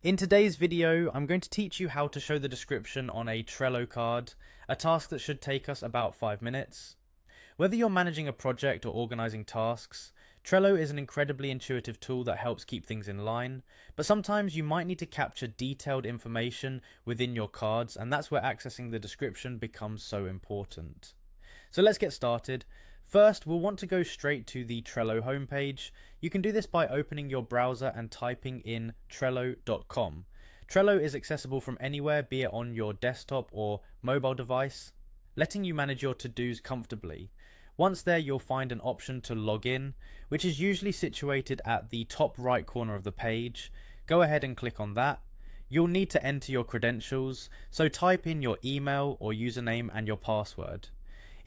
In today's video, I'm going to teach you how to show the description on a Trello card, a task that should take us about 5 minutes. Whether you're managing a project or organizing tasks, Trello is an incredibly intuitive tool that helps keep things in line, but sometimes you might need to capture detailed information within your cards, and that's where accessing the description becomes so important. So let's get started. First, we'll want to go straight to the Trello homepage. You can do this by opening your browser and typing in trello.com. Trello is accessible from anywhere, be it on your desktop or mobile device, letting you manage your to-dos comfortably. Once there, you'll find an option to log in, which is usually situated at the top right corner of the page. Go ahead and click on that. You'll need to enter your credentials, so type in your email or username and your password.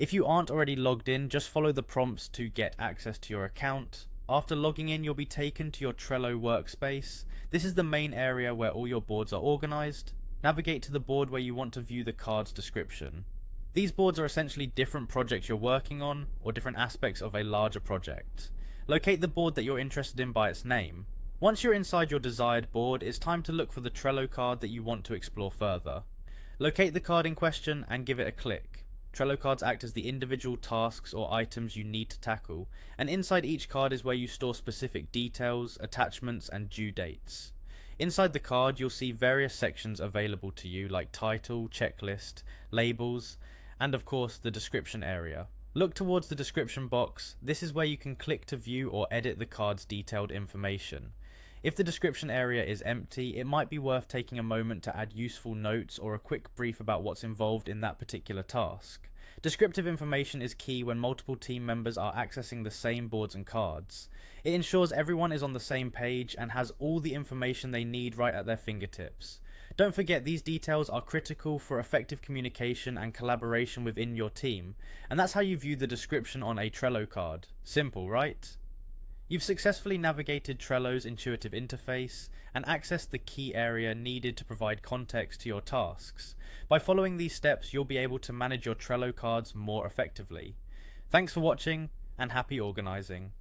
If you aren't already logged in, just follow the prompts to get access to your account. After logging in, you'll be taken to your Trello workspace. This is the main area where all your boards are organized. Navigate to the board where you want to view the card's description. These boards are essentially different projects you're working on, or different aspects of a larger project. Locate the board that you're interested in by its name. Once you're inside your desired board, it's time to look for the Trello card that you want to explore further. Locate the card in question and give it a click. Trello cards act as the individual tasks or items you need to tackle, and inside each card is where you store specific details, attachments, and due dates. Inside the card, you'll see various sections available to you like title, checklist, labels, and of course the description area. Look towards the description box. This is where you can click to view or edit the card's detailed information. If the description area is empty, it might be worth taking a moment to add useful notes or a quick brief about what's involved in that particular task. Descriptive information is key when multiple team members are accessing the same boards and cards. It ensures everyone is on the same page and has all the information they need right at their fingertips. Don't forget, these details are critical for effective communication and collaboration within your team, and that's how you view the description on a Trello card. Simple, right? You've successfully navigated Trello's intuitive interface and accessed the key area needed to provide context to your tasks. By following these steps, you'll be able to manage your Trello cards more effectively. Thanks for watching, and happy organizing.